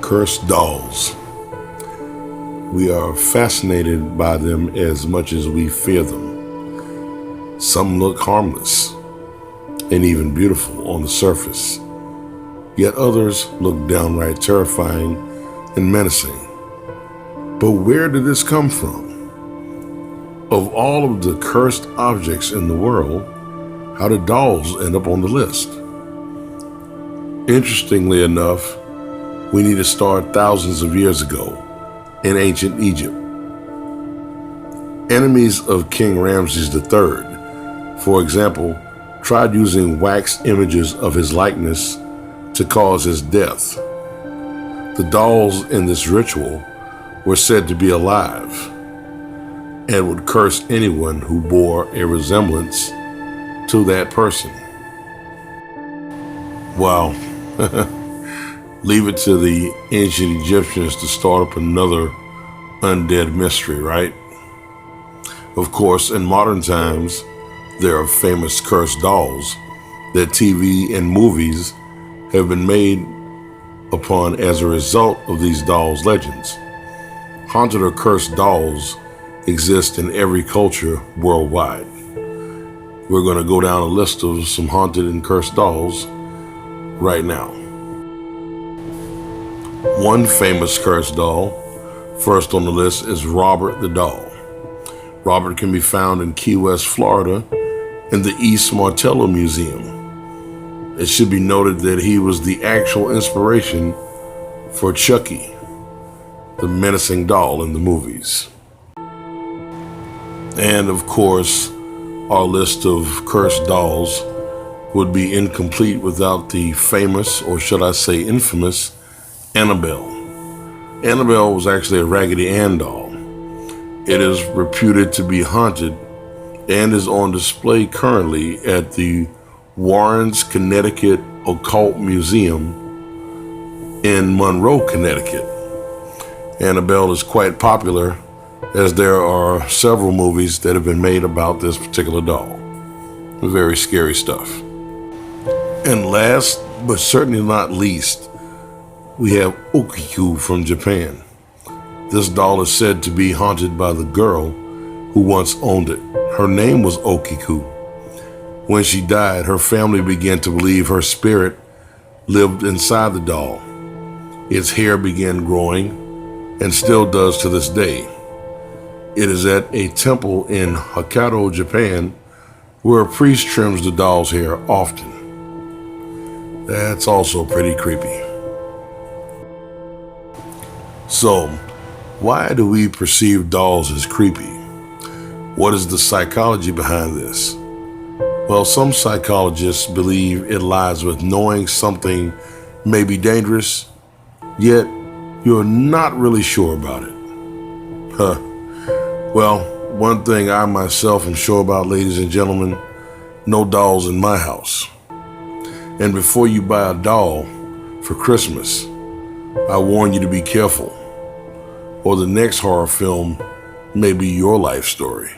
Cursed dolls. We are fascinated by them as much as we fear them. Some look harmless and even beautiful on the surface, yet others look downright terrifying and menacing. But where did this come from? Of all of the cursed objects in the world, how did dolls end up on the list? Interestingly enough, we need to start thousands of years ago in ancient Egypt. Enemies of King Ramses III, for example, tried using wax images of his likeness to cause his death. The dolls in this ritual were said to be alive and would curse anyone who bore a resemblance to that person. Wow. Leave it to the ancient Egyptians to start up another undead mystery, right? Of course, in modern times, there are famous cursed dolls that TV and movies have been made upon as a result of these dolls' legends. Haunted or cursed dolls exist in every culture worldwide. We're going to go down a list of some haunted and cursed dolls right now. One famous cursed doll, first on the list, is Robert the Doll. Robert can be found in Key West, Florida, in the East Martello Museum. It should be noted that he was the actual inspiration for Chucky, the menacing doll in the movies. And of course, our list of cursed dolls would be incomplete without the famous, or should I say infamous, Annabelle. Annabelle was actually a Raggedy Ann doll. It is reputed to be haunted and is on display currently at the Warrens, Connecticut Occult Museum in Monroe, Connecticut. Annabelle is quite popular as there are several movies that have been made about this particular doll. Very scary stuff. And last, but certainly not least, we have Okiku from Japan. This doll is said to be haunted by the girl who once owned it. Her name was Okiku. When she died, her family began to believe her spirit lived inside the doll. Its hair began growing and still does to this day. It is at a temple in Hokkaido, Japan, where a priest trims the doll's hair often. That's also pretty creepy. So, why do we perceive dolls as creepy? What is the psychology behind this? Well, some psychologists believe it lies with knowing something may be dangerous, yet you're not really sure about it. Well, one thing I myself am sure about, ladies and gentlemen, no dolls in my house. And before you buy a doll for Christmas, I warn you to be careful, or the next horror film may be your life story.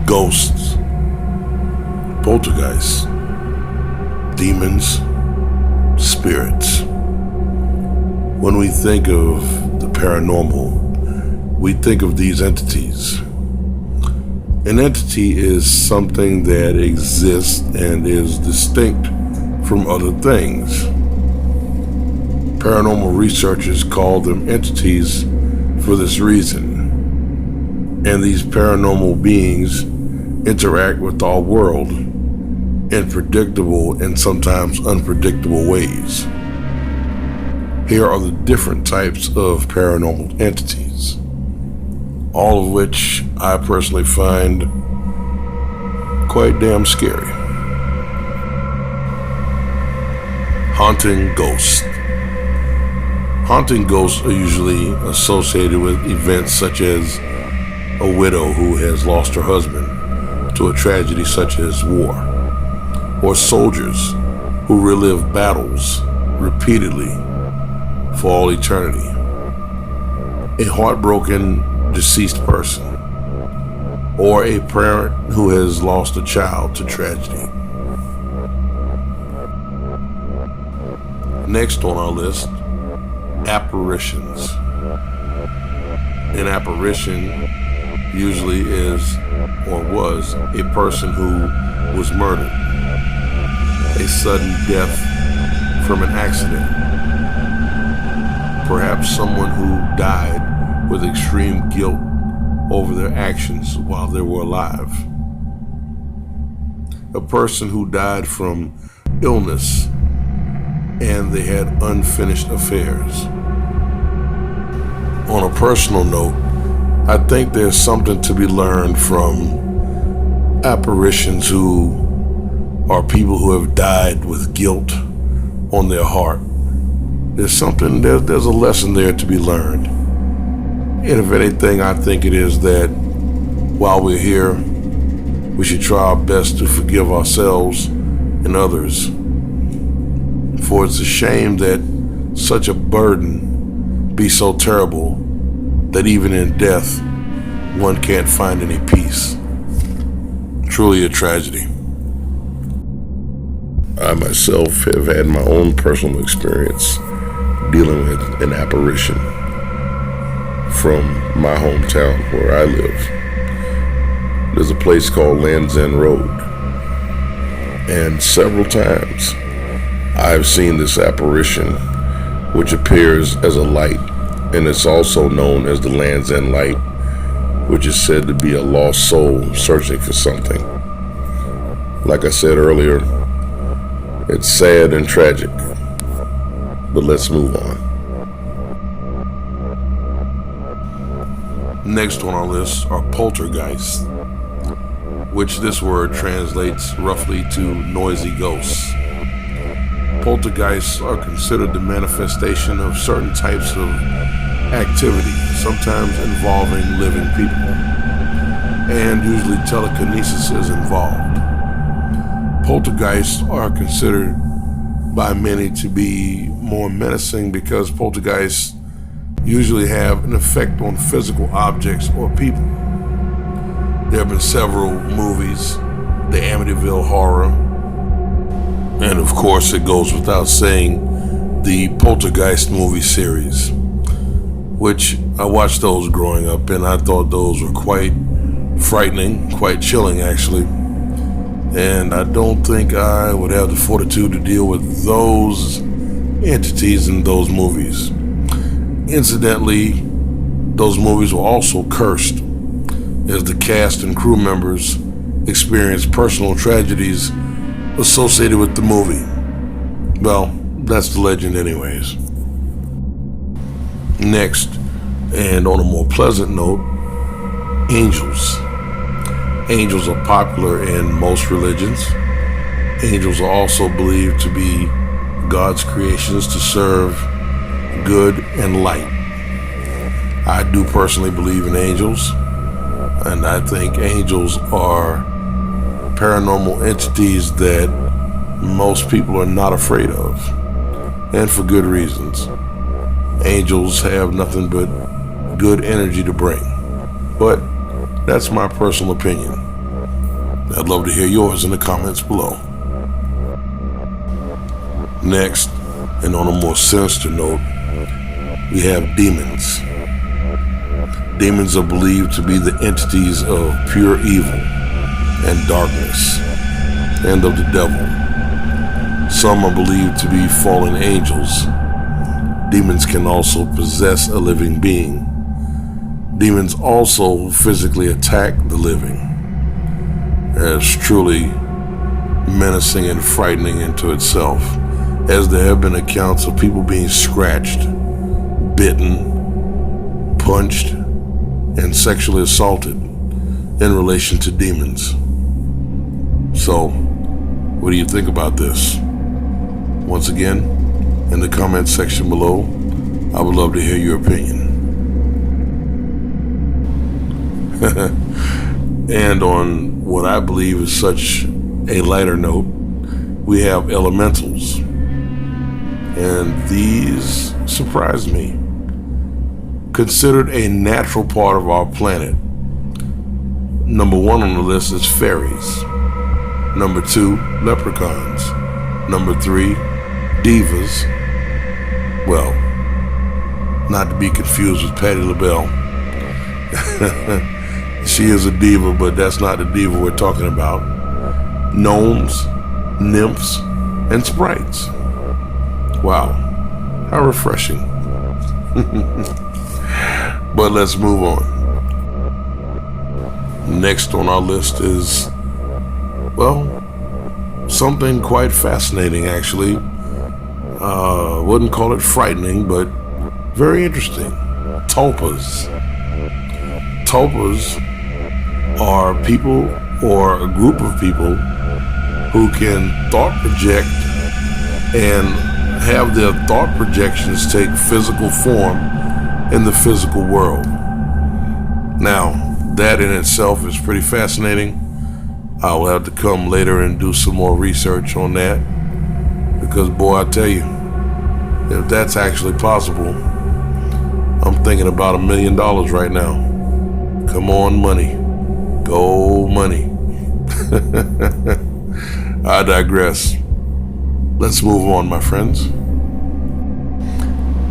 Ghosts, poltergeists, demons, spirits. When we think of the paranormal, we think of these entities. An entity is something that exists and is distinct from other things. Paranormal researchers call them entities for this reason. And these paranormal beings interact with our world in predictable and sometimes unpredictable ways. Here are the different types of paranormal entities, all of which I personally find quite damn scary. Haunting ghosts. Haunting ghosts are usually associated with events such as a widow who has lost her husband to a tragedy such as war, or soldiers who relive battles repeatedly for all eternity, a heartbroken deceased person, or a parent who has lost a child to tragedy. Next on our list, apparitions. An apparition usually is or was a person who was murdered, a sudden death from an accident, perhaps someone who died with extreme guilt over their actions while they were alive, a person who died from illness and they had unfinished affairs. On a personal note, I think there's something to be learned from apparitions who are people who have died with guilt on their heart. There's a lesson there to be learned. And if anything, I think it is that while we're here, we should try our best to forgive ourselves and others. For it's a shame that such a burden be so terrible that even in death, one can't find any peace. Truly a tragedy. I myself have had my own personal experience dealing with an apparition from my hometown where I live. There's a place called Land's End Road, and several times I've seen this apparition, which appears as a light, and it's also known as the Land's End Light, which is said to be a lost soul searching for something. Like I said earlier, it's sad and tragic, but let's move on. Next on our list are poltergeists, which this word translates roughly to noisy ghosts. Poltergeists are considered the manifestation of certain types of activity, sometimes involving living people, and usually telekinesis is involved. Poltergeists are considered by many to be more menacing because poltergeists usually have an effect on physical objects or people. There have been several movies, the Amityville Horror, and of course it goes without saying, the Poltergeist movie series, which I watched those growing up and I thought those were quite frightening, quite chilling actually. And I don't think I would have the fortitude to deal with those entities in those movies. Incidentally, those movies were also cursed, as the cast and crew members experienced personal tragedies associated with the movie. Well, that's the legend anyways. Next, and on a more pleasant note, angels. Angels are popular in most religions. Angels are also believed to be God's creations to serve good and light. I do personally believe in angels, and I think angels are paranormal entities that most people are not afraid of, and for good reasons. Angels have nothing but good energy to bring, but that's my personal opinion. I'd love to hear yours in the comments below. Next, and on a more sinister note, we have demons. Demons are believed to be the entities of pure evil and darkness, and of the devil. Some are believed to be fallen angels. Demons can also possess a living being. Demons also physically attack the living. It's truly menacing and frightening into itself, as there have been accounts of people being scratched, bitten, punched, and sexually assaulted in relation to demons. So, what do you think about this? Once again, in the comments section below, I would love to hear your opinion. And on what I believe is such a lighter note, we have elementals. And these surprise me. Considered a natural part of our planet. Number 1 on the list is fairies. Number 2, leprechauns. Number 3, divas. Well, not to be confused with Patti LaBelle. She is a diva, but that's not the diva we're talking about. Gnomes, nymphs, and sprites. Wow, how refreshing. But let's move on. Next on our list is, well, something quite fascinating, actually. Wouldn't call it frightening, but very interesting. Tulpas. Tulpas are people or a group of people who can thought project and have their thought projections take physical form in the physical world. Now, that in itself is pretty fascinating. I will have to come later and do some more research on that, because boy, I tell you, if that's actually possible, I'm thinking about $1 million right now. Come on, money. Go money. I digress. Let's move on, my friends.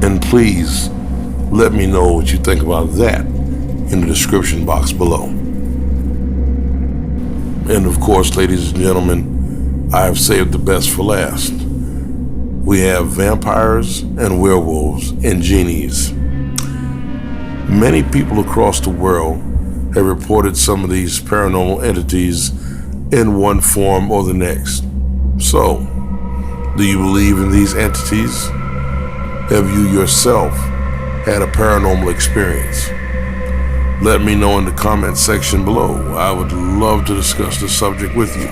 And please let me know what you think about that in the description box below. And of course, ladies and gentlemen, I have saved the best for last. We have vampires and werewolves and genies. Many people across the world have reported some of these paranormal entities in one form or the next. So, do you believe in these entities? Have you yourself had a paranormal experience? Let me know in the comment section below. I would love to discuss the subject with you.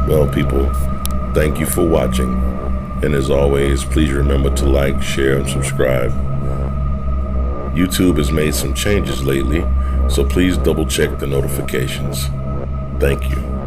Well, people, thank you for watching. And as always, please remember to like, share, and subscribe. YouTube has made some changes lately, so please double check the notifications. Thank you.